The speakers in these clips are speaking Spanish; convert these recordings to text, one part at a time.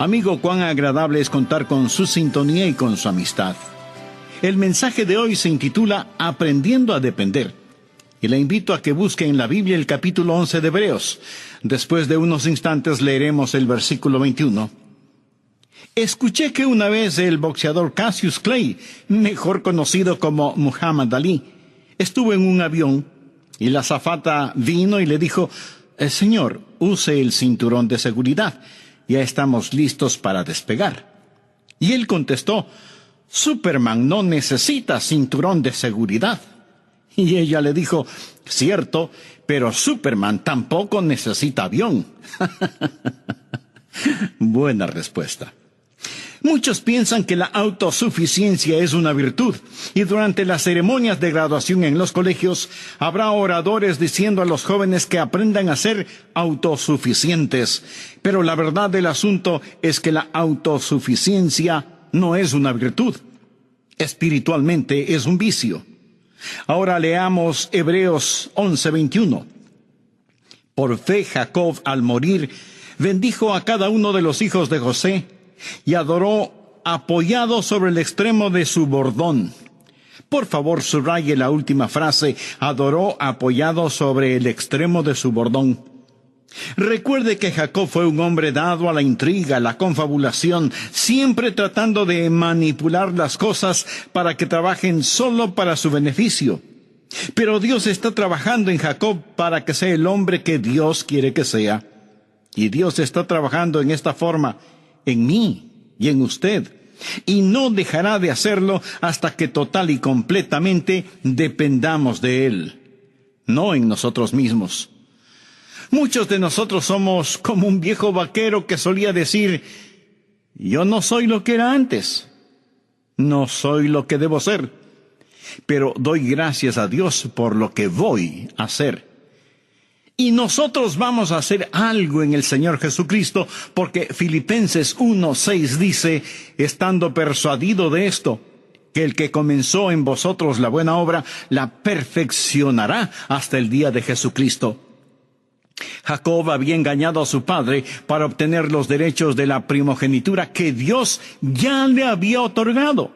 Amigo, cuán agradable es contar con su sintonía y con su amistad. El mensaje de hoy se intitula Aprendiendo a depender. Y le invito a que busque en la Biblia el capítulo 11 de Hebreos. Después de unos instantes leeremos el versículo 21. Escuché que una vez el boxeador Cassius Clay, mejor conocido como Muhammad Ali, estuvo en un avión y la azafata vino y le dijo: Señor, use el cinturón de seguridad. Ya estamos listos para despegar. Y él contestó: Superman no necesita cinturón de seguridad. Y ella le dijo: cierto, pero Superman tampoco necesita avión. Buena respuesta. Muchos piensan que la autosuficiencia es una virtud, y durante las ceremonias de graduación en los colegios habrá oradores diciendo a los jóvenes que aprendan a ser autosuficientes. Pero la verdad del asunto es que la autosuficiencia no es una virtud. Espiritualmente es un vicio. Ahora leamos Hebreos 11:21. Por fe Jacob, al morir, bendijo a cada uno de los hijos de José y adoró apoyado sobre el extremo de su bordón. Por favor, subraye la última frase: adoró apoyado sobre el extremo de su bordón. Recuerde que Jacob fue un hombre dado a la intriga, la confabulación, siempre tratando de manipular las cosas para que trabajen solo para su beneficio. Pero Dios está trabajando en Jacob para que sea el hombre que Dios quiere que sea. Y Dios está trabajando en esta forma en mí y en usted. Y no dejará de hacerlo hasta que total y completamente dependamos de Él, no en nosotros mismos. Muchos de nosotros somos como un viejo vaquero que solía decir: yo no soy lo que era antes, no soy lo que debo ser, pero doy gracias a Dios por lo que voy a hacer. Y nosotros vamos a hacer algo en el Señor Jesucristo, porque Filipenses 1:6 dice: estando persuadido de esto, que el que comenzó en vosotros la buena obra, la perfeccionará hasta el día de Jesucristo. Jacob había engañado a su padre para obtener los derechos de la primogenitura que Dios ya le había otorgado.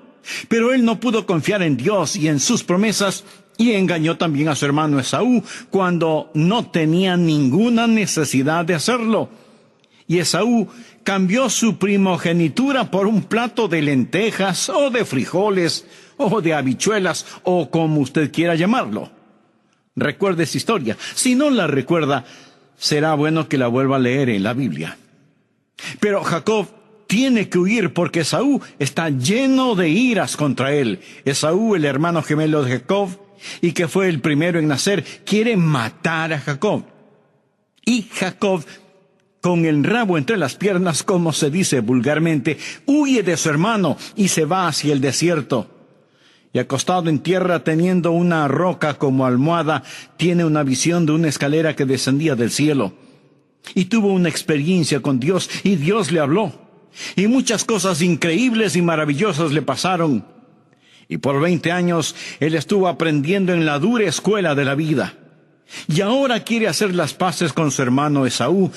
Pero él no pudo confiar en Dios y en sus promesas, y engañó también a su hermano Esaú cuando no tenía ninguna necesidad de hacerlo. Y Esaú cambió su primogenitura por un plato de lentejas o de frijoles o de habichuelas o como usted quiera llamarlo. Recuerde esa historia. Si no la recuerda, será bueno que la vuelva a leer en la Biblia. Pero Jacob tiene que huir porque Esaú está lleno de iras contra él. Esaú, el hermano gemelo de Jacob, y que fue el primero en nacer, quiere matar a Jacob. Y Jacob, con el rabo entre las piernas, como se dice vulgarmente, huye de su hermano y se va hacia el desierto. Y acostado en tierra, teniendo una roca como almohada, tiene una visión de una escalera que descendía del cielo. Y tuvo una experiencia con Dios, y Dios le habló. Y muchas cosas increíbles y maravillosas le pasaron. Y por 20 años, él estuvo aprendiendo en la dura escuela de la vida. Y ahora quiere hacer las paces con su hermano Esaú,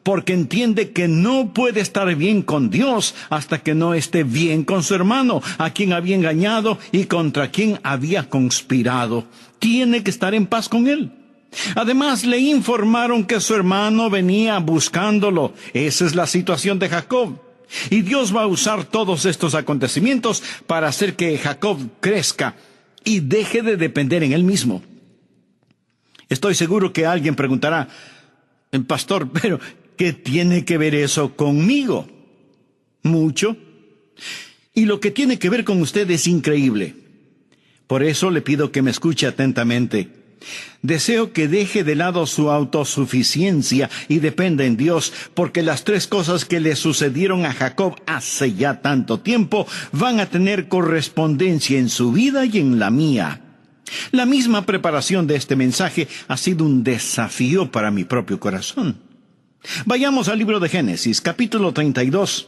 porque entiende que no puede estar bien con Dios hasta que no esté bien con su hermano, a quien había engañado y contra quien había conspirado. Tiene que estar en paz con él. Además, le informaron que su hermano venía buscándolo. Esa es la situación de Jacob. Y Dios va a usar todos estos acontecimientos para hacer que Jacob crezca y deje de depender en él mismo. Estoy seguro que alguien preguntará: pastor, pero ¿qué tiene que ver eso conmigo? Mucho. Y lo que tiene que ver con usted es increíble. Por eso le pido que me escuche atentamente. Deseo que deje de lado su autosuficiencia y dependa en Dios, porque las tres cosas que le sucedieron a Jacob hace ya tanto tiempo van a tener correspondencia en su vida y en la mía. La misma preparación de este mensaje ha sido un desafío para mi propio corazón. Vayamos al libro de Génesis, capítulo 32,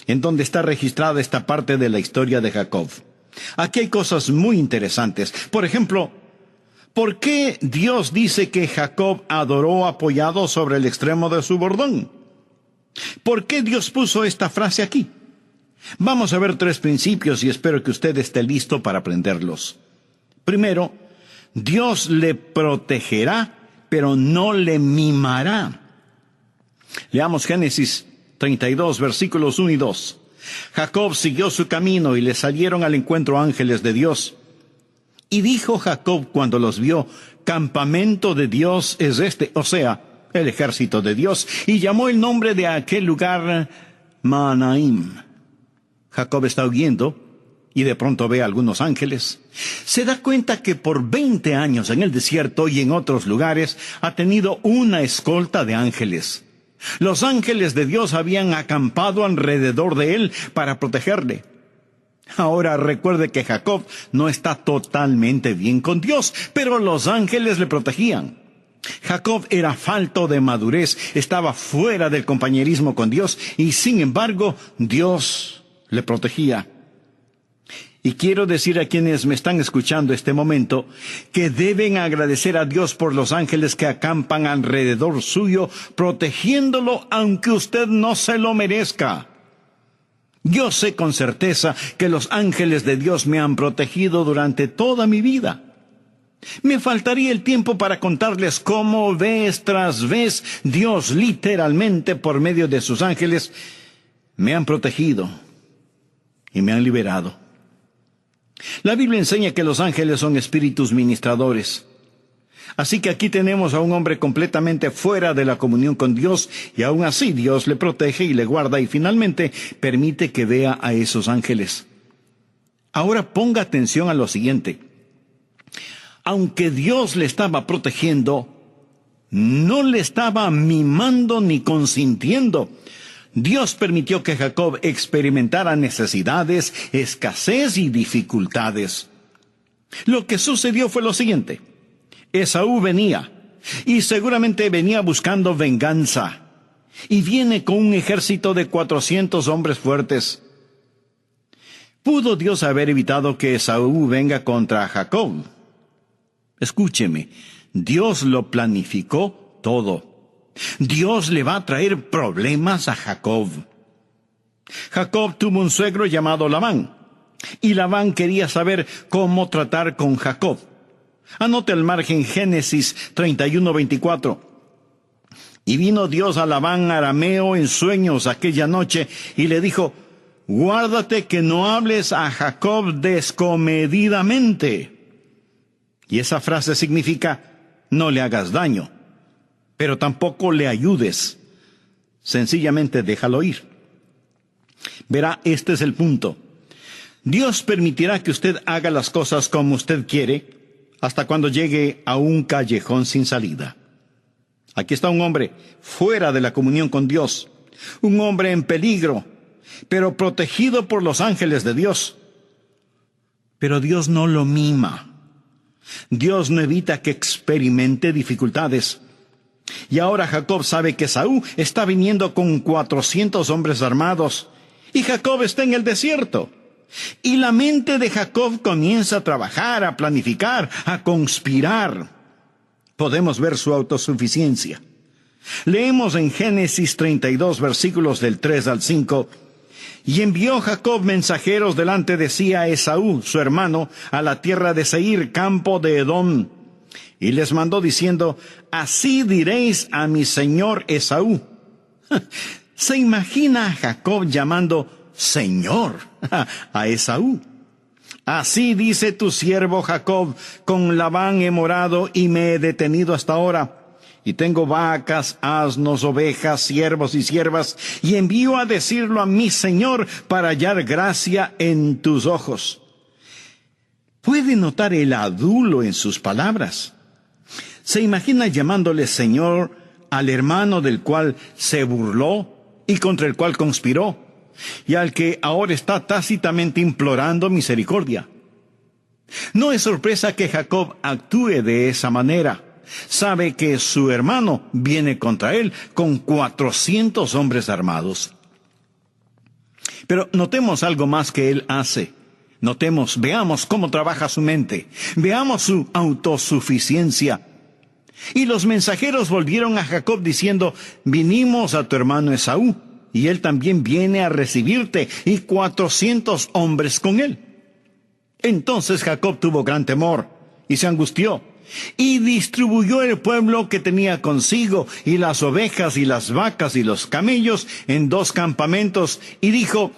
en donde está registrada esta parte de la historia de Jacob. Aquí hay cosas muy interesantes. Por ejemplo, ¿por qué Dios dice que Jacob adoró apoyado sobre el extremo de su bordón? ¿Por qué Dios puso esta frase aquí? Vamos a ver 3 principios y espero que usted esté listo para aprenderlos. Primero, Dios le protegerá, pero no le mimará. Leamos Génesis 32, versículos 1 y 2. Jacob siguió su camino y le salieron al encuentro ángeles de Dios. Y dijo Jacob cuando los vio: campamento de Dios es este, o sea, el ejército de Dios. Y llamó el nombre de aquel lugar Mahanaim. Jacob está huyendo y de pronto ve a algunos ángeles. Se da cuenta que por 20 años en el desierto y en otros lugares ha tenido una escolta de ángeles. Los ángeles de Dios habían acampado alrededor de él para protegerle. Ahora recuerde que Jacob no está totalmente bien con Dios, pero los ángeles le protegían. Jacob era falto de madurez, estaba fuera del compañerismo con Dios y sin embargo Dios le protegía. Y quiero decir a quienes me están escuchando este momento que deben agradecer a Dios por los ángeles que acampan alrededor suyo, protegiéndolo aunque usted no se lo merezca. Yo sé con certeza que los ángeles de Dios me han protegido durante toda mi vida. Me faltaría el tiempo para contarles cómo vez tras vez Dios literalmente por medio de sus ángeles me han protegido y me han liberado. La Biblia enseña que los ángeles son espíritus ministradores. Así que aquí tenemos a un hombre completamente fuera de la comunión con Dios y aún así Dios le protege y le guarda y finalmente permite que vea a esos ángeles. Ahora ponga atención a lo siguiente. Aunque Dios le estaba protegiendo, no le estaba mimando ni consintiendo. Dios permitió que Jacob experimentara necesidades, escasez y dificultades. Lo que sucedió fue lo siguiente. Esaú venía, y seguramente venía buscando venganza, y viene con un ejército de 400 hombres fuertes. ¿Pudo Dios haber evitado que Esaú venga contra Jacob? Escúcheme, Dios lo planificó todo. Dios le va a traer problemas a Jacob. Jacob tuvo un suegro llamado Labán, y Labán quería saber cómo tratar con Jacob. Anote al margen Génesis 31:24. Y vino Dios a Labán arameo en sueños aquella noche, y le dijo: guárdate que no hables a Jacob descomedidamente. Y esa frase significa: no le hagas daño, pero tampoco le ayudes. Sencillamente déjalo ir. Verá, este es el punto. Dios permitirá que usted haga las cosas como usted quiere, hasta cuando llegue a un callejón sin salida. Aquí está un hombre fuera de la comunión con Dios, un hombre en peligro, pero protegido por los ángeles de Dios. Pero Dios no lo mima. Dios no evita que experimente dificultades. Y ahora Jacob sabe que Esaú está viniendo con 400 hombres armados, y Jacob está en el desierto. Y la mente de Jacob comienza a trabajar, a planificar, a conspirar. Podemos ver su autosuficiencia. Leemos en Génesis 32, versículos del 3 al 5. Y envió Jacob mensajeros delante de sí a Esaú, su hermano, a la tierra de Seir, campo de Edom. Y les mandó diciendo: así diréis a mi señor Esaú. ¿Se imagina a Jacob llamando Señor a Esaú? Así dice tu siervo Jacob: con Labán he morado y me he detenido hasta ahora. Y tengo vacas, asnos, ovejas, siervos y siervas, y envío a decirlo a mi señor para hallar gracia en tus ojos. Puede notar el adulo en sus palabras. Se imagina llamándole Señor al hermano del cual se burló y contra el cual conspiró, y al que ahora está tácitamente implorando misericordia. No es sorpresa que Jacob actúe de esa manera. Sabe que su hermano viene contra él con 400 hombres armados. Pero notemos algo más que él hace. Veamos cómo trabaja su mente. Veamos su autosuficiencia. Y los mensajeros volvieron a Jacob diciendo: vinimos a tu hermano Esaú, y él también viene a recibirte, y 400 hombres con él. Entonces Jacob tuvo gran temor, y se angustió, y distribuyó el pueblo que tenía consigo, y las ovejas, y las vacas, y los camellos, en 2 campamentos, y dijo: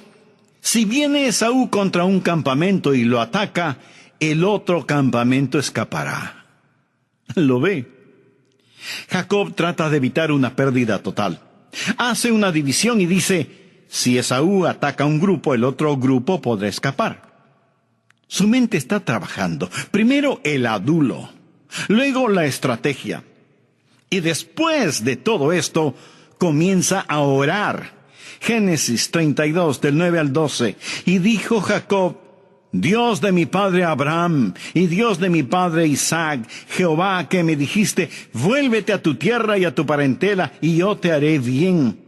si viene Esaú contra un campamento y lo ataca, el otro campamento escapará. ¿Lo ve? Jacob trata de evitar una pérdida total. Hace una división y dice: si Esaú ataca a un grupo, el otro grupo podrá escapar. Su mente está trabajando. Primero el adulo, luego la estrategia. Y después de todo esto, comienza a orar. Génesis 32, del 9 al 12. Y dijo Jacob: Dios de mi padre Abraham y Dios de mi padre Isaac, Jehová, que me dijiste: vuélvete a tu tierra y a tu parentela, y yo te haré bien.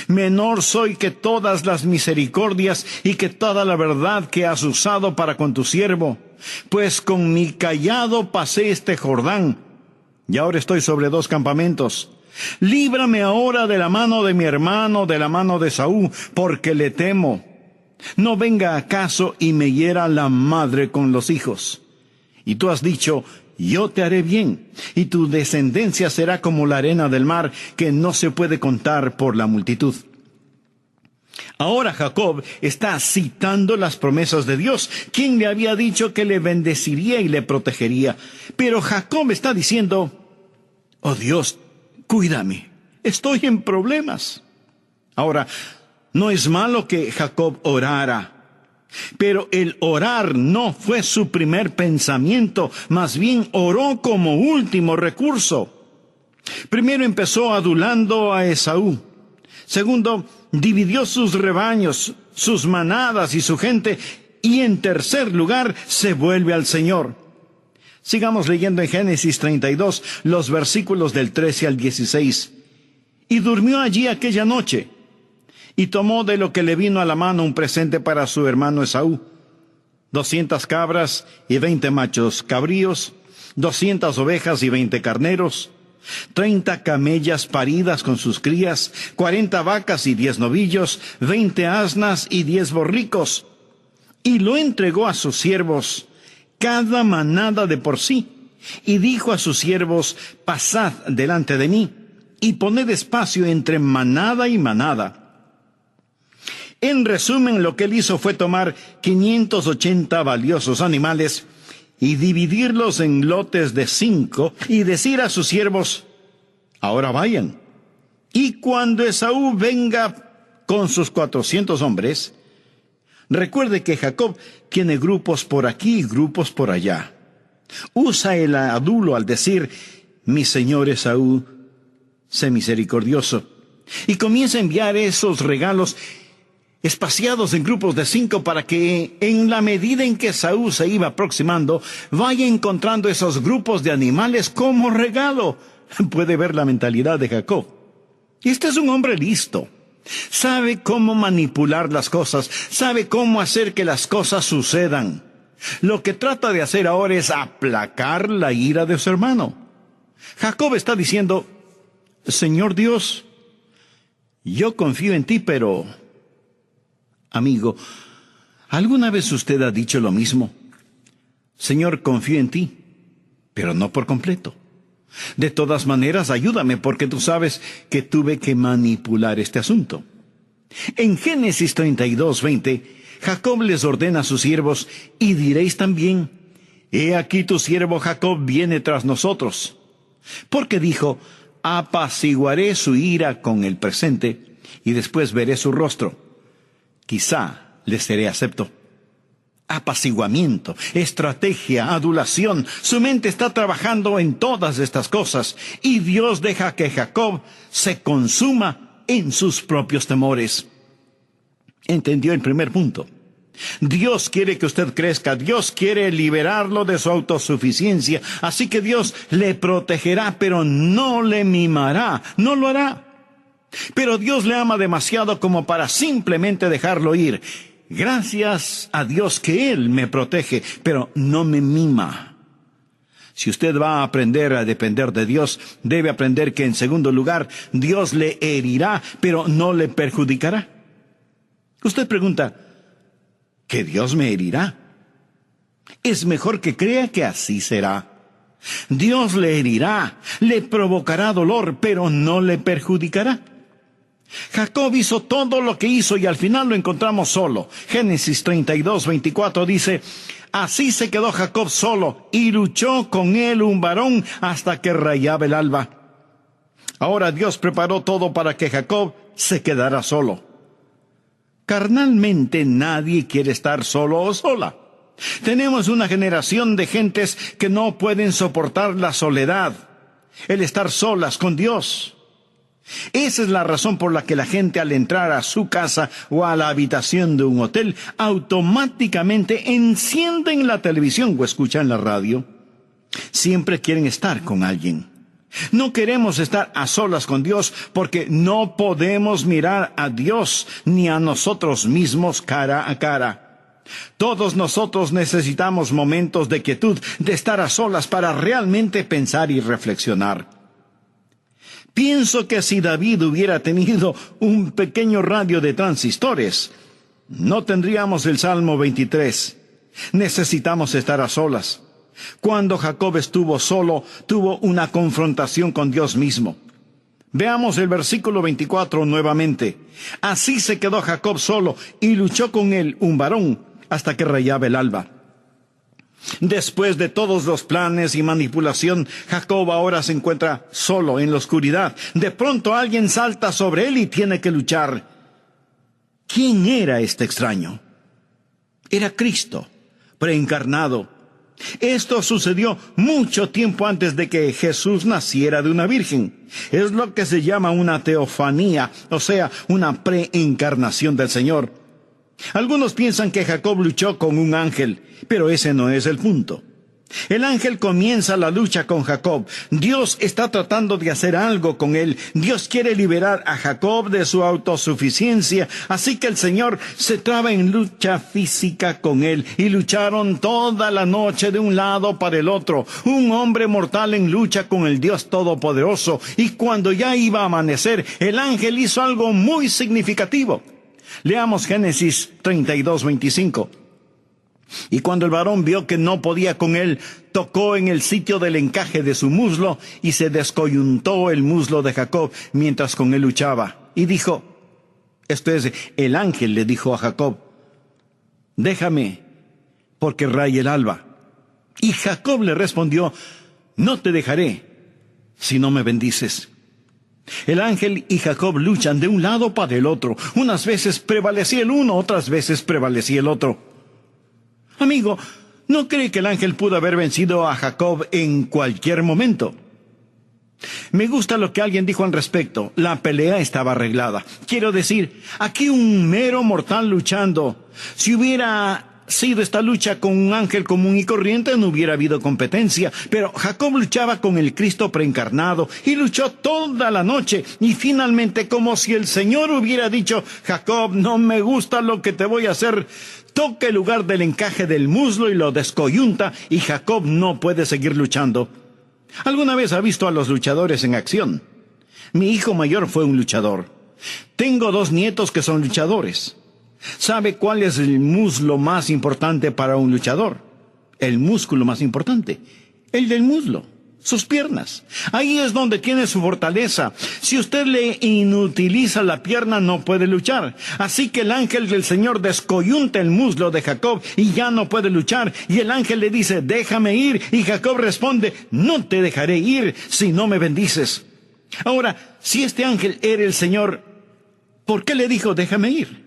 Menor soy que todas las misericordias y que toda la verdad que has usado para con tu siervo, pues con mi cayado pasé este Jordán, y ahora estoy sobre 2 campamentos. Líbrame ahora de la mano de mi hermano, de la mano de Esaú, porque le temo. No venga acaso y me hiera la madre con los hijos. Y tú has dicho: yo te haré bien, y tu descendencia será como la arena del mar, que no se puede contar por la multitud. Ahora Jacob está citando las promesas de Dios, quien le había dicho que le bendeciría y le protegería. Pero Jacob está diciendo: oh Dios, cuídame, estoy en problemas. Ahora, no es malo que Jacob orara, pero el orar no fue su primer pensamiento, más bien oró como último recurso. Primero empezó adulando a Esaú. Segundo, dividió sus rebaños, sus manadas y su gente. Y en tercer lugar, se vuelve al Señor. Sigamos leyendo en Génesis 32, los versículos del 13 al 16. Y durmió allí aquella noche, y tomó de lo que le vino a la mano un presente para su hermano Esaú: 200 cabras y 20 machos cabríos, 200 ovejas y 20 carneros, 30 camellas paridas con sus crías, 40 vacas y 10 novillos, 20 asnas y 10 borricos. Y lo entregó a sus siervos, cada manada de por sí. Y dijo a sus siervos: pasad delante de mí, y poned espacio entre manada y manada. En resumen, lo que él hizo fue tomar 580 valiosos animales y dividirlos en lotes de 5, y decir a sus siervos: ahora vayan. Y cuando Esaú venga con sus 400 hombres, recuerde que Jacob tiene grupos por aquí y grupos por allá. Usa el adulo al decir: mi señor Esaú, sé misericordioso. Y comienza a enviar esos regalos espaciados en grupos de 5, para que en la medida en que Esaú se iba aproximando, vaya encontrando esos grupos de animales como regalo. Puede ver la mentalidad de Jacob. Este es un hombre listo. Sabe cómo manipular las cosas, sabe cómo hacer que las cosas sucedan. Lo que trata de hacer ahora es aplacar la ira de su hermano. Jacob está diciendo: Señor Dios, yo confío en ti, pero... Amigo, ¿alguna vez usted ha dicho lo mismo? Señor, confío en ti, pero no por completo. De todas maneras, ayúdame, porque tú sabes que tuve que manipular este asunto. En Génesis 32, 20, Jacob les ordena a sus siervos: y diréis también: he aquí tu siervo Jacob viene tras nosotros. Porque dijo: apaciguaré su ira con el presente, y después veré su rostro. Quizá le seré acepto. Apaciguamiento, estrategia, adulación. Su mente está trabajando en todas estas cosas, y Dios deja que Jacob se consuma en sus propios temores. ¿Entendió el primer punto? Dios quiere que usted crezca. Dios quiere liberarlo de su autosuficiencia. Así que Dios le protegerá, pero no le mimará. No lo hará. Pero Dios le ama demasiado como para simplemente dejarlo ir. Gracias a Dios que Él me protege, pero no me mima. Si usted va a aprender a depender de Dios, debe aprender que en segundo lugar, Dios le herirá, pero no le perjudicará. Usted pregunta, ¿que Dios me herirá? Es mejor que crea que así será. Dios le herirá, le provocará dolor, pero no le perjudicará. Jacob hizo todo lo que hizo y al final lo encontramos solo. Génesis 32:24 dice, así se quedó Jacob solo y luchó con él un varón hasta que rayaba el alba. Ahora Dios preparó todo para que Jacob se quedara solo. Carnalmente nadie quiere estar solo o sola. Tenemos una generación de gentes que no pueden soportar la soledad, el estar solas con Dios. Esa es la razón por la que la gente al entrar a su casa o a la habitación de un hotel automáticamente encienden la televisión o escuchan la radio. Siempre quieren estar con alguien. No queremos estar a solas con Dios porque no podemos mirar a Dios ni a nosotros mismos cara a cara. Todos nosotros necesitamos momentos de quietud, de estar a solas para realmente pensar y reflexionar. Pienso que si David hubiera tenido un pequeño radio de transistores, no tendríamos el Salmo 23. Necesitamos estar a solas. Cuando Jacob estuvo solo, tuvo una confrontación con Dios mismo. Veamos el versículo 24 nuevamente. Así se quedó Jacob solo y luchó con él un varón hasta que rayaba el alba. Después de todos los planes y manipulación, Jacob ahora se encuentra solo en la oscuridad. De pronto alguien salta sobre él y tiene que luchar. ¿Quién era este extraño? Era Cristo, preencarnado. Esto sucedió mucho tiempo antes de que Jesús naciera de una virgen. Es lo que se llama una teofanía, o sea, una preencarnación del Señor. Algunos piensan que Jacob luchó con un ángel, pero ese no es el punto. El ángel comienza la lucha con Jacob. Dios está tratando de hacer algo con él. Dios quiere liberar a Jacob de su autosuficiencia. Así que el Señor se traba en lucha física con él. Y lucharon toda la noche de un lado para el otro. Un hombre mortal en lucha con el Dios Todopoderoso. Y cuando ya iba a amanecer, el ángel hizo algo muy significativo. Leamos Génesis 32:25. Y cuando el varón vio que no podía con él, tocó en el sitio del encaje de su muslo y se descoyuntó el muslo de Jacob mientras con él luchaba. Y dijo, esto es, el ángel le dijo a Jacob, déjame, porque raya el alba. Y Jacob le respondió, no te dejaré si no me bendices. El ángel y Jacob luchan de un lado para el otro. Unas veces prevalecía el uno, otras veces prevalecía el otro. Amigo, ¿no cree que el ángel pudo haber vencido a Jacob en cualquier momento? Me gusta lo que alguien dijo al respecto. La pelea estaba arreglada. Quiero decir, aquí un mero mortal luchando. Si hubiera sido esta lucha con un ángel común y corriente, no hubiera habido competencia. Pero Jacob luchaba con el Cristo preencarnado y luchó toda la noche. Y finalmente, como si el Señor hubiera dicho, Jacob, no me gusta lo que te voy a hacer, toca el lugar del encaje del muslo y lo descoyunta, y Jacob no puede seguir luchando. ¿Alguna vez ha visto a los luchadores en acción? Mi hijo mayor fue un luchador. Tengo 2 nietos que son luchadores. ¿Sabe cuál es el muslo más importante para un luchador? El músculo más importante. El del muslo. Sus piernas. Ahí es donde tiene su fortaleza. Si usted le inutiliza la pierna, no puede luchar. Así que el ángel del Señor descoyunta el muslo de Jacob y ya no puede luchar. Y el ángel le dice, déjame ir. Y Jacob responde, no te dejaré ir si no me bendices. Ahora, si este ángel era el Señor, ¿por qué le dijo, déjame ir?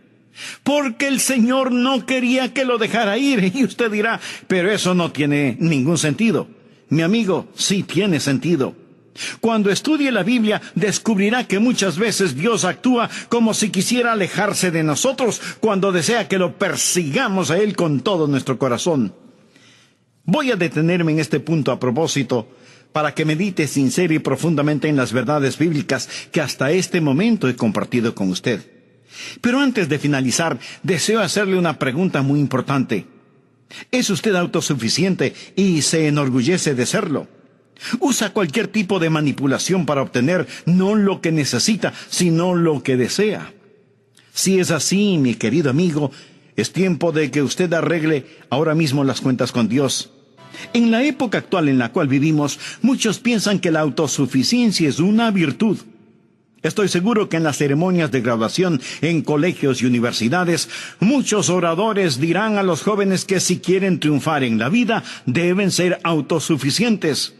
Porque el Señor no quería que lo dejara ir. Y usted dirá, pero eso no tiene ningún sentido. Mi amigo, sí tiene sentido. Cuando estudie la Biblia, descubrirá que muchas veces Dios actúa como si quisiera alejarse de nosotros cuando desea que lo persigamos a Él con todo nuestro corazón. Voy a detenerme en este punto a propósito para que medite sincera y profundamente en las verdades bíblicas que hasta este momento he compartido con usted. Pero antes de finalizar, deseo hacerle una pregunta muy importante. ¿Es usted autosuficiente y se enorgullece de serlo? Usa cualquier tipo de manipulación para obtener no lo que necesita, sino lo que desea. Si es así, mi querido amigo, es tiempo de que usted arregle ahora mismo las cuentas con Dios. En la época actual en la cual vivimos, muchos piensan que la autosuficiencia es una virtud. Estoy seguro que en las ceremonias de graduación en colegios y universidades, muchos oradores dirán a los jóvenes que si quieren triunfar en la vida, deben ser autosuficientes.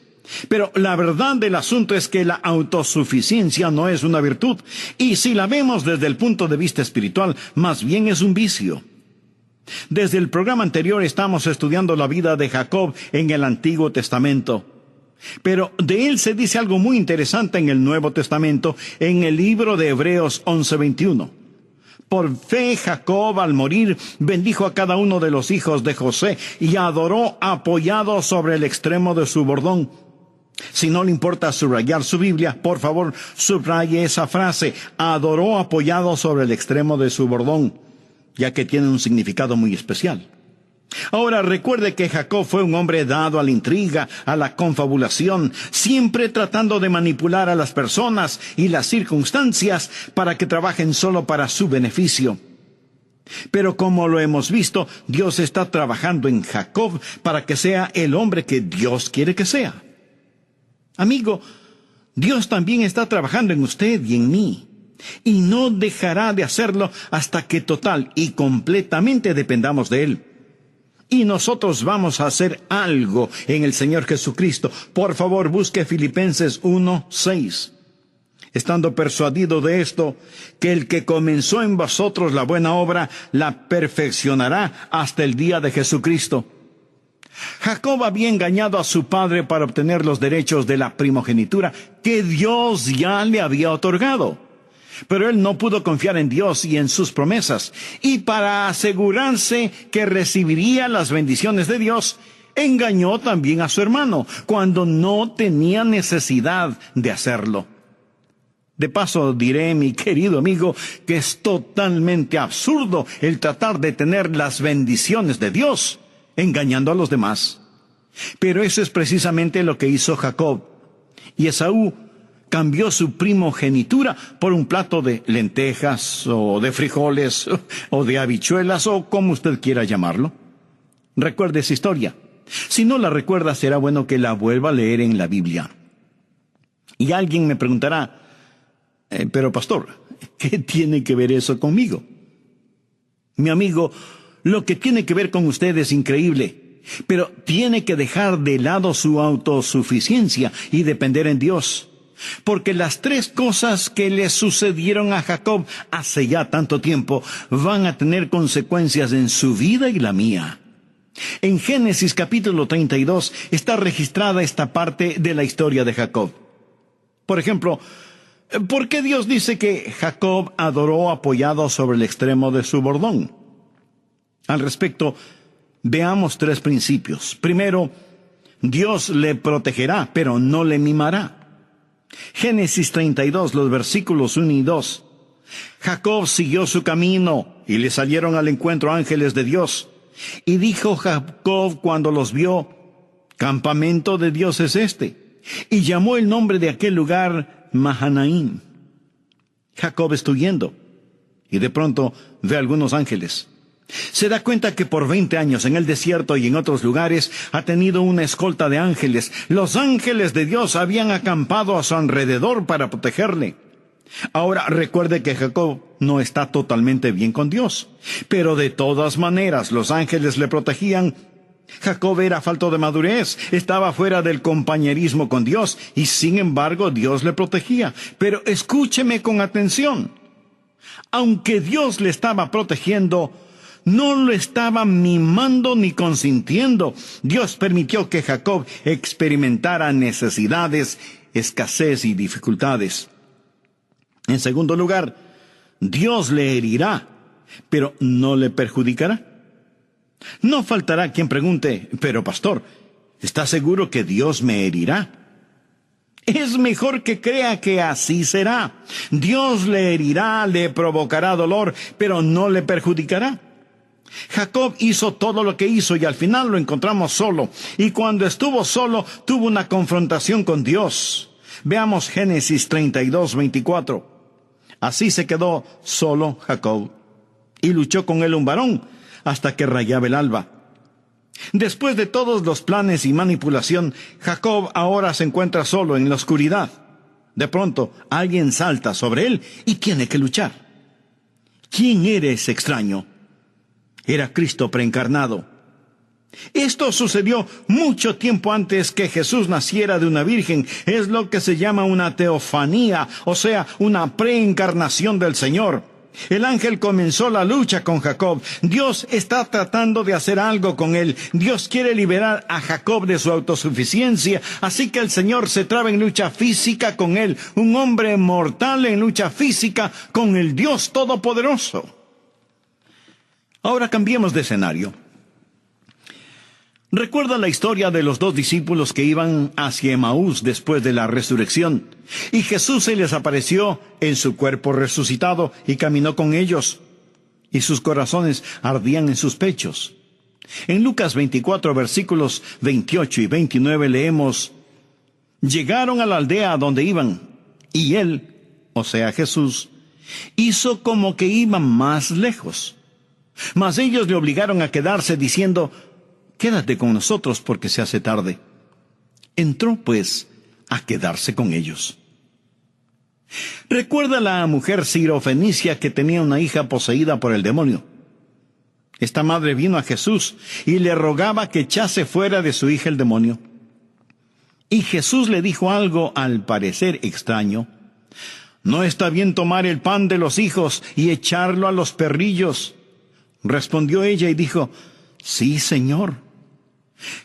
Pero la verdad del asunto es que la autosuficiencia no es una virtud, y si la vemos desde el punto de vista espiritual, más bien es un vicio. Desde el programa anterior estamos estudiando la vida de Jacob en el Antiguo Testamento. Pero de él se dice algo muy interesante en el Nuevo Testamento, en el libro de Hebreos 11:21. Por fe Jacob al morir bendijo a cada uno de los hijos de José y adoró apoyado sobre el extremo de su bordón. Si no le importa subrayar su Biblia, por favor, subraye esa frase, adoró apoyado sobre el extremo de su bordón, ya que tiene un significado muy especial. Ahora recuerde que Jacob fue un hombre dado a la intriga, a la confabulación, siempre tratando de manipular a las personas y las circunstancias para que trabajen solo para su beneficio. Pero como lo hemos visto, Dios está trabajando en Jacob para que sea el hombre que Dios quiere que sea. Amigo, Dios también está trabajando en usted y en mí, y no dejará de hacerlo hasta que total y completamente dependamos de Él. Y nosotros vamos a hacer algo en el Señor Jesucristo. Por favor, busque Filipenses 1:6. Estando persuadido de esto, que el que comenzó en vosotros la buena obra, la perfeccionará hasta el día de Jesucristo. Jacob había engañado a su padre para obtener los derechos de la primogenitura que Dios ya le había otorgado. Pero él no pudo confiar en Dios y en sus promesas, y para asegurarse que recibiría las bendiciones de Dios, engañó también a su hermano, cuando no tenía necesidad de hacerlo. De paso diré, mi querido amigo, que es totalmente absurdo el tratar de tener las bendiciones de Dios, engañando a los demás. Pero eso es precisamente lo que hizo Jacob, y Esaú cambió su primogenitura por un plato de lentejas, o de frijoles, o de habichuelas, o como usted quiera llamarlo. Recuerde esa historia. Si no la recuerda, será bueno que la vuelva a leer en la Biblia. Y alguien me preguntará, pero pastor, ¿qué tiene que ver eso conmigo? Mi amigo, lo que tiene que ver con usted es increíble, pero tiene que dejar de lado su autosuficiencia y depender en Dios. Porque las tres cosas que le sucedieron a Jacob hace ya tanto tiempo van a tener consecuencias en su vida y la mía. En Génesis capítulo 32 está registrada esta parte de la historia de Jacob. Por ejemplo, ¿por qué Dios dice que Jacob adoró apoyado sobre el extremo de su bordón? Al respecto, veamos tres principios. Primero, Dios le protegerá, pero no le mimará. Génesis 32, los versículos 1 y 2. Jacob siguió su camino, y le salieron al encuentro ángeles de Dios. Y dijo Jacob cuando los vio, «Campamento de Dios es este». Y llamó el nombre de aquel lugar Mahanaim. Jacob está huyendo, y de pronto ve algunos ángeles. Se da cuenta que por 20 años en el desierto y en otros lugares ha tenido una escolta de ángeles. Los ángeles de Dios habían acampado a su alrededor para protegerle. Ahora recuerde que Jacob no está totalmente bien con Dios, pero de todas maneras los ángeles le protegían. Jacob era falto de madurez, estaba fuera del compañerismo con Dios, y sin embargo Dios le protegía. Pero escúcheme con atención. Aunque Dios le estaba protegiendo, no lo estaba mimando ni consintiendo. Dios permitió que Jacob experimentara necesidades, escasez y dificultades. En segundo lugar, Dios le herirá, pero no le perjudicará. No faltará quien pregunte, pero pastor, ¿está seguro que Dios me herirá? Es mejor que crea que así será. Dios le herirá, le provocará dolor, pero no le perjudicará. Jacob hizo todo lo que hizo y al final lo encontramos solo. Y cuando estuvo solo, tuvo una confrontación con Dios. Veamos Génesis 32:24. Así se quedó solo Jacob, y luchó con él un varón hasta que rayaba el alba. Después de todos los planes y manipulación, Jacob ahora se encuentra solo en la oscuridad. De pronto, alguien salta sobre él y tiene que luchar. ¿Quién era ese extraño? Era Cristo preencarnado. Esto sucedió mucho tiempo antes que Jesús naciera de una virgen. Es lo que se llama una teofanía, o sea, una preencarnación del Señor. El ángel comenzó la lucha con Jacob. Dios está tratando de hacer algo con él. Dios quiere liberar a Jacob de su autosuficiencia. Así que el Señor se traba en lucha física con él. Un hombre mortal en lucha física con el Dios Todopoderoso. Ahora cambiemos de escenario. Recuerda la historia de los 2 discípulos que iban hacia Emaús después de la resurrección. Y Jesús se les apareció en su cuerpo resucitado y caminó con ellos. Y sus corazones ardían en sus pechos. En Lucas 24, versículos 28 y 29 leemos: Llegaron a la aldea donde iban, y él, o sea Jesús, hizo como que iban más lejos. Mas ellos le obligaron a quedarse diciendo: Quédate con nosotros porque se hace tarde. Entró, pues, a quedarse con ellos. Recuerda la mujer sirofenicia que tenía una hija poseída por el demonio. Esta madre vino a Jesús y le rogaba que echase fuera de su hija el demonio. Y Jesús le dijo algo al parecer extraño. No está bien tomar el pan de los hijos y echarlo a los perrillos. Respondió ella y dijo: Sí, Señor.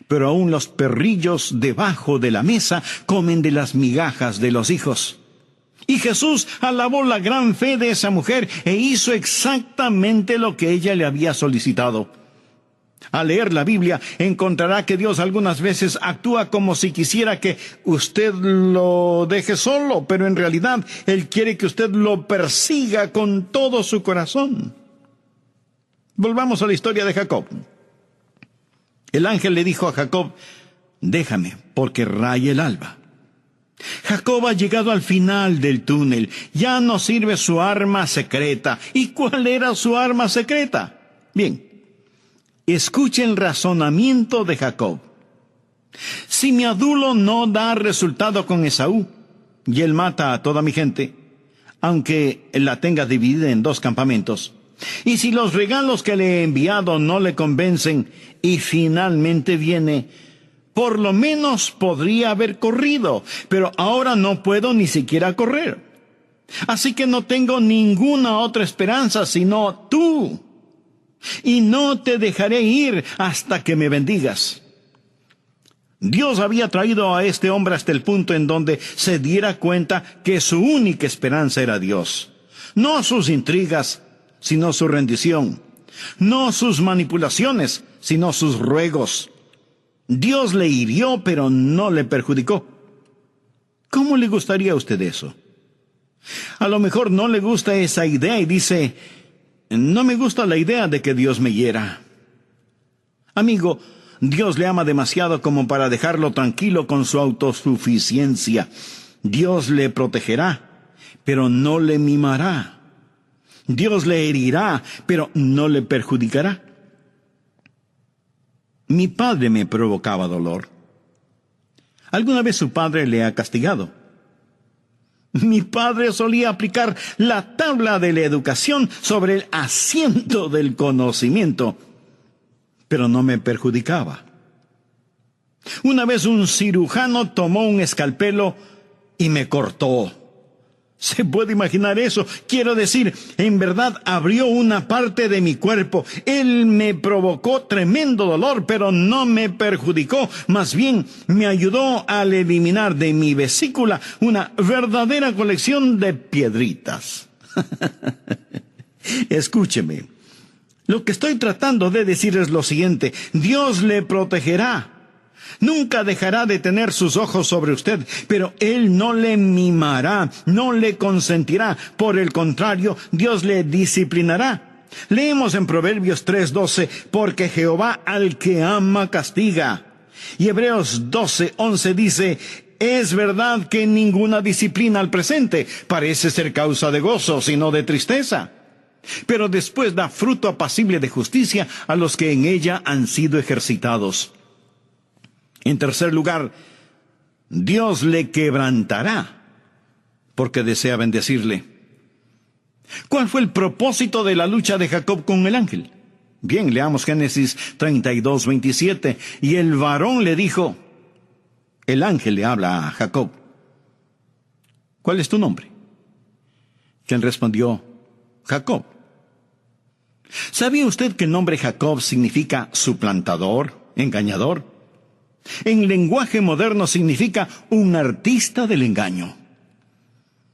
Pero aún los perrillos debajo de la mesa comen de las migajas de los hijos. Y Jesús alabó la gran fe de esa mujer e hizo exactamente lo que ella le había solicitado. Al leer la Biblia, encontrará que Dios algunas veces actúa como si quisiera que usted lo deje solo, pero en realidad Él quiere que usted lo persiga con todo su corazón. Volvamos a la historia de Jacob. El ángel le dijo a Jacob: Déjame, porque raya el alba. Jacob ha llegado al final del túnel. Ya no sirve su arma secreta. ¿Y cuál era su arma secreta? Bien, escuche el razonamiento de Jacob. Si mi adulo no da resultado con Esaú, y él mata a toda mi gente, aunque la tenga dividida en 2 campamentos, y si los regalos que le he enviado no le convencen, y finalmente viene, por lo menos podría haber corrido, pero ahora no puedo ni siquiera correr. Así que no tengo ninguna otra esperanza sino tú. Y no te dejaré ir hasta que me bendigas. Dios había traído a este hombre hasta el punto en donde se diera cuenta que su única esperanza era Dios. No sus intrigas, sino su rendición. No sus manipulaciones, sino sus ruegos. Dios le hirió, pero no le perjudicó. ¿Cómo le gustaría a usted eso? A lo mejor no le gusta esa idea y dice: no me gusta la idea de que Dios me hiera. Amigo, Dios le ama demasiado como para dejarlo tranquilo con su autosuficiencia. Dios le protegerá, pero no le mimará. Dios le herirá, pero no le perjudicará. Mi padre me provocaba dolor. ¿Alguna vez su padre le ha castigado? Mi padre solía aplicar la tabla de la educación sobre el asiento del conocimiento, pero no me perjudicaba. Una vez un cirujano tomó un escalpelo y me cortó. ¿Se puede imaginar eso? Quiero decir, en verdad abrió una parte de mi cuerpo. Él me provocó tremendo dolor, pero no me perjudicó. Más bien, me ayudó al eliminar de mi vesícula una verdadera colección de piedritas. Escúcheme. Lo que estoy tratando de decir es lo siguiente: Dios le protegerá. Nunca dejará de tener sus ojos sobre usted, pero Él no le mimará, no le consentirá. Por el contrario, Dios le disciplinará. Leemos en Proverbios 3:12, porque Jehová al que ama castiga. Y Hebreos 12:11 dice, es verdad que ninguna disciplina al presente parece ser causa de gozo, sino de tristeza. Pero después da fruto apacible de justicia a los que en ella han sido ejercitados. En tercer lugar, Dios le quebrantará, porque desea bendecirle. ¿Cuál fue el propósito de la lucha de Jacob con el ángel? Bien, leamos Génesis 32:27. Y el varón le dijo, el ángel le habla a Jacob, ¿cuál es tu nombre? Quien respondió, Jacob. ¿Sabía usted que el nombre Jacob significa suplantador, engañador? En lenguaje moderno significa un artista del engaño.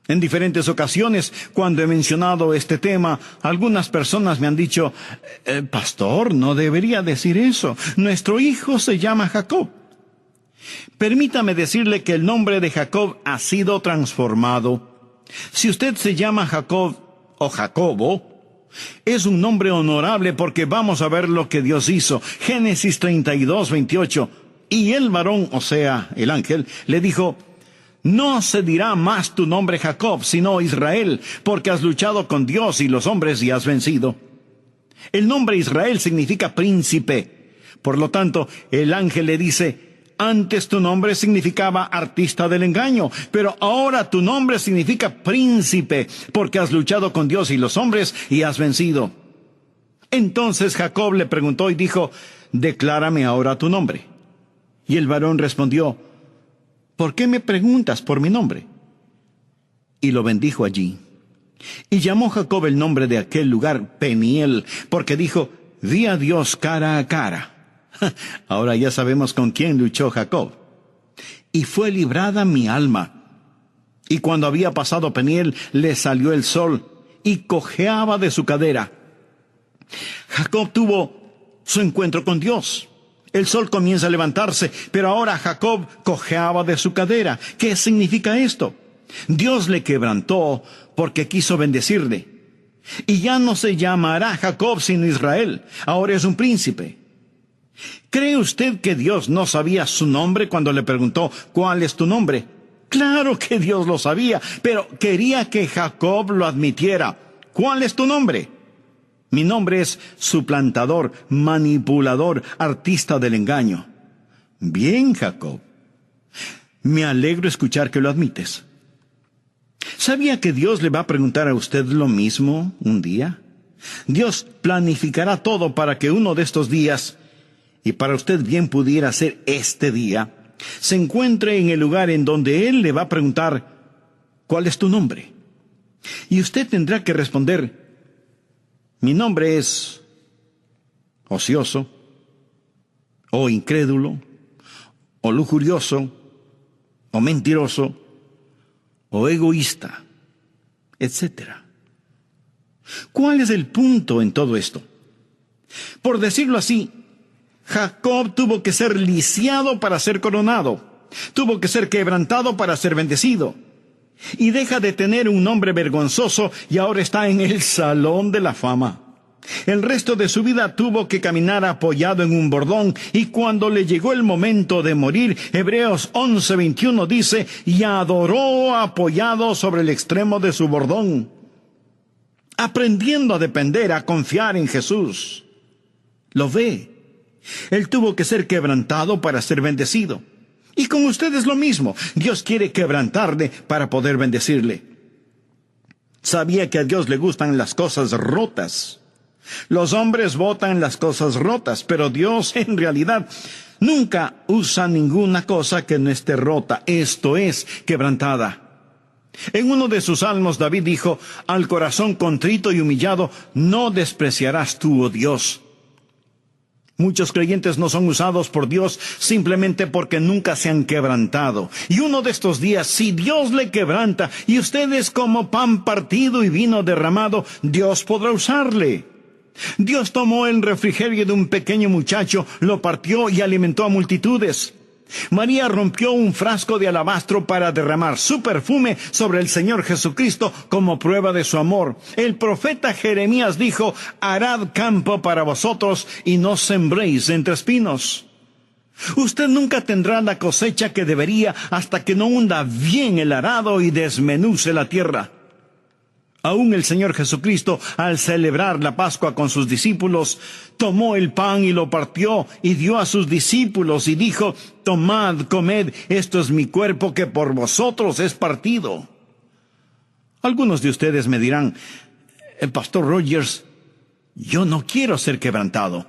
En diferentes ocasiones, cuando he mencionado este tema, algunas personas me han dicho, pastor, no debería decir eso. Nuestro hijo se llama Jacob. Permítame decirle que el nombre de Jacob ha sido transformado. Si usted se llama Jacob o Jacobo, es un nombre honorable porque vamos a ver lo que Dios hizo. Génesis 32:28. Y el varón, o sea, el ángel, le dijo, no se dirá más tu nombre Jacob, sino Israel, porque has luchado con Dios y los hombres y has vencido. El nombre Israel significa príncipe. Por lo tanto, el ángel le dice, antes tu nombre significaba artista del engaño, pero ahora tu nombre significa príncipe, porque has luchado con Dios y los hombres y has vencido. Entonces Jacob le preguntó y dijo, declárame ahora tu nombre. Y el varón respondió, ¿por qué me preguntas por mi nombre? Y lo bendijo allí. Y llamó Jacob el nombre de aquel lugar Peniel, porque dijo, vi a Dios cara a cara. Ahora ya sabemos con quién luchó Jacob. Y fue librada mi alma. Y cuando había pasado Peniel, le salió el sol, y cojeaba de su cadera. Jacob tuvo su encuentro con Dios. El sol comienza a levantarse, pero ahora Jacob cojeaba de su cadera. ¿Qué significa esto? Dios le quebrantó porque quiso bendecirle. Y ya no se llamará Jacob sino Israel. Ahora es un príncipe. ¿Cree usted que Dios no sabía su nombre cuando le preguntó, ¿cuál es tu nombre? Claro que Dios lo sabía, pero quería que Jacob lo admitiera. ¿Cuál es tu nombre? Mi nombre es suplantador, manipulador, artista del engaño. Bien, Jacob. Me alegro escuchar que lo admites. ¿Sabía que Dios le va a preguntar a usted lo mismo un día? Dios planificará todo para que uno de estos días, y para usted bien pudiera ser este día, se encuentre en el lugar en donde Él le va a preguntar, ¿cuál es tu nombre? Y usted tendrá que responder, mi nombre es ocioso, o incrédulo, o lujurioso, o mentiroso, o egoísta, etc. ¿Cuál es el punto en todo esto? Por decirlo así, Jacob tuvo que ser lisiado para ser coronado, tuvo que ser quebrantado para ser bendecido. Y deja de tener un nombre vergonzoso y ahora está en el salón de la fama. El resto de su vida tuvo que caminar apoyado en un bordón, y cuando le llegó el momento de morir, Hebreos 11:21 dice, y adoró apoyado sobre el extremo de su bordón, aprendiendo a depender, a confiar en Jesús. ¿Lo ve? Él tuvo que ser quebrantado para ser bendecido. Y con usted es lo mismo. Dios quiere quebrantarle para poder bendecirle. Sabía que a Dios le gustan las cosas rotas. Los hombres votan las cosas rotas, pero Dios en realidad nunca usa ninguna cosa que no esté rota, esto es, quebrantada. En uno de sus salmos David dijo, al corazón contrito y humillado no despreciarás tú, oh Dios. Muchos creyentes no son usados por Dios simplemente porque nunca se han quebrantado. Y uno de estos días, si Dios le quebranta y usted es como pan partido y vino derramado, Dios podrá usarle. Dios tomó el refrigerio de un pequeño muchacho, lo partió y alimentó a multitudes. María rompió un frasco de alabastro para derramar su perfume sobre el Señor Jesucristo como prueba de su amor. El profeta Jeremías dijo: «Harad campo para vosotros y no sembréis entre espinos». Usted nunca tendrá la cosecha que debería hasta que no hunda bien el arado y desmenuce la tierra. Aún el Señor Jesucristo, al celebrar la Pascua con sus discípulos, tomó el pan y lo partió y dio a sus discípulos y dijo: «Tomad, comed, esto es mi cuerpo que por vosotros es partido». Algunos de ustedes me dirán: «El pastor Rogers, yo no quiero ser quebrantado».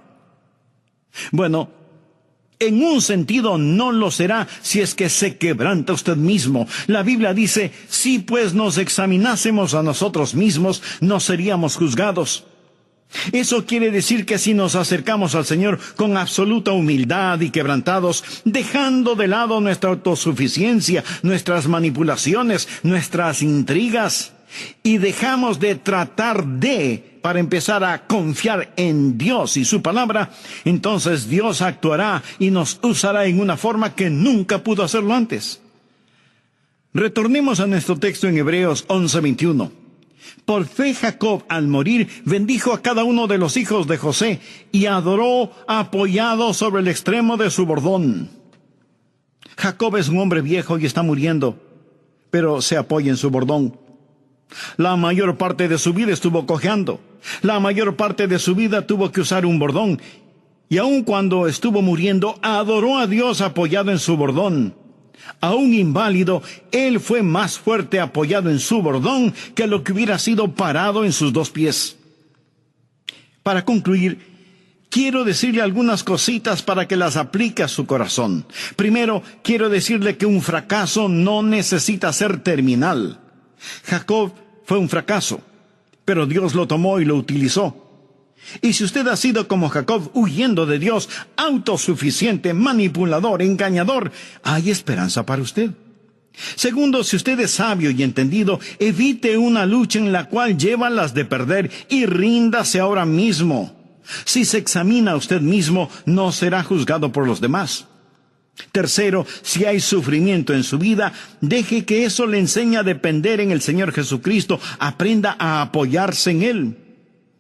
Bueno, en un sentido no lo será si es que se quebranta usted mismo. La Biblia dice: «Si pues nos examinásemos a nosotros mismos, no seríamos juzgados». Eso quiere decir que si nos acercamos al Señor con absoluta humildad y quebrantados, dejando de lado nuestra autosuficiencia, nuestras manipulaciones, nuestras intrigas, y dejamos de para empezar a confiar en Dios y su palabra, entonces Dios actuará y nos usará en una forma que nunca pudo hacerlo antes. Retornemos a nuestro texto en Hebreos 11:21. Por fe Jacob, al morir, bendijo a cada uno de los hijos de José y adoró apoyado sobre el extremo de su bordón. Jacob es un hombre viejo y está muriendo, pero se apoya en su bordón. La mayor parte de su vida estuvo cojeando. La mayor parte de su vida tuvo que usar un bordón. Y aun cuando estuvo muriendo, adoró a Dios apoyado en su bordón. Aún inválido, él fue más fuerte apoyado en su bordón que lo que hubiera sido parado en sus dos pies. Para concluir, quiero decirle algunas cositas para que las aplique a su corazón. Primero, quiero decirle que un fracaso no necesita ser terminal. Jacob fue un fracaso, pero Dios lo tomó y lo utilizó. Y si usted ha sido como Jacob, huyendo de Dios, autosuficiente, manipulador, engañador, hay esperanza para usted. Segundo, si usted es sabio y entendido, evite una lucha en la cual lleva las de perder y ríndase ahora mismo. Si se examina a usted mismo, no será juzgado por los demás. Tercero, si hay sufrimiento en su vida, deje que eso le enseñe a depender en el Señor Jesucristo. Aprenda a apoyarse en Él.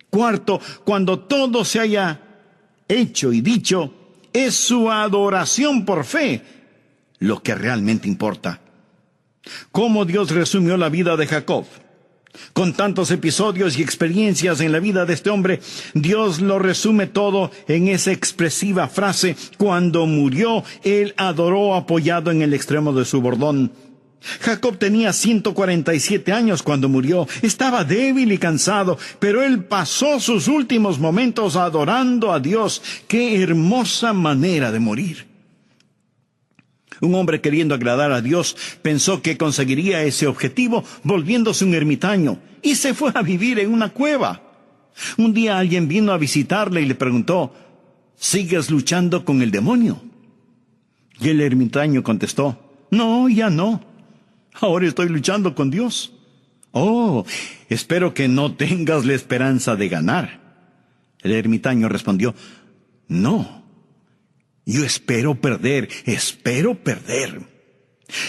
Cuarto, cuando todo se haya hecho y dicho, es su adoración por fe lo que realmente importa. ¿Cómo Dios resumió la vida de Jacob? Con tantos episodios y experiencias en la vida de este hombre, Dios lo resume todo en esa expresiva frase: cuando murió, él adoró apoyado en el extremo de su bordón. Jacob tenía 147 años cuando murió. Estaba débil y cansado, pero él pasó sus últimos momentos adorando a Dios. ¡Qué hermosa manera de morir! Un hombre queriendo agradar a Dios pensó que conseguiría ese objetivo volviéndose un ermitaño y se fue a vivir en una cueva. Un día alguien vino a visitarle y le preguntó: ¿sigues luchando con el demonio? Y el ermitaño contestó: no, ya no. Ahora estoy luchando con Dios. Oh, espero que no tengas la esperanza de ganar. El ermitaño respondió: no. Yo espero perder.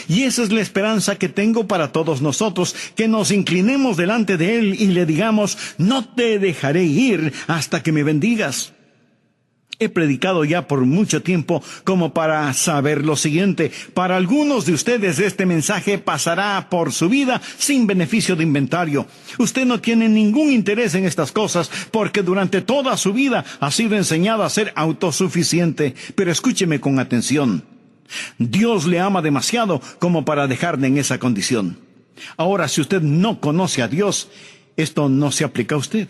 Y esa es la esperanza que tengo para todos nosotros, que nos inclinemos delante de Él y le digamos: no te dejaré ir hasta que me bendigas. He predicado ya por mucho tiempo como para saber lo siguiente: para algunos de ustedes este mensaje pasará por su vida sin beneficio de inventario. Usted no tiene ningún interés en estas cosas porque durante toda su vida ha sido enseñado a ser autosuficiente. Pero escúcheme con atención. Dios le ama demasiado como para dejarle en esa condición. Ahora, si usted no conoce a Dios, esto no se aplica a usted.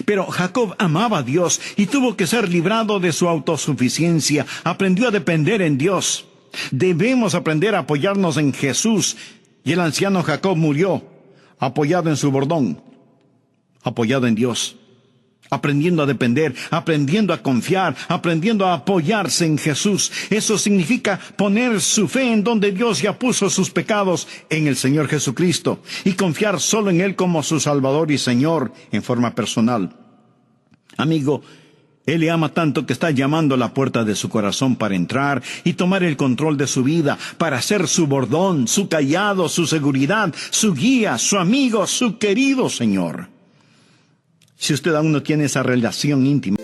Pero Jacob amaba a Dios y tuvo que ser librado de su autosuficiencia. Aprendió a depender en Dios. Debemos aprender a apoyarnos en Jesús. Y el anciano Jacob murió apoyado en su bordón, apoyado en Dios, aprendiendo a depender, aprendiendo a confiar, aprendiendo a apoyarse en Jesús. Eso significa poner su fe en donde Dios ya puso sus pecados, en el Señor Jesucristo, y confiar solo en Él como su Salvador y Señor en forma personal. Amigo, Él le ama tanto que está llamando a la puerta de su corazón para entrar y tomar el control de su vida, para ser su bordón, su cayado, su seguridad, su guía, su amigo, su querido Señor. Si usted aún no tiene esa relación íntima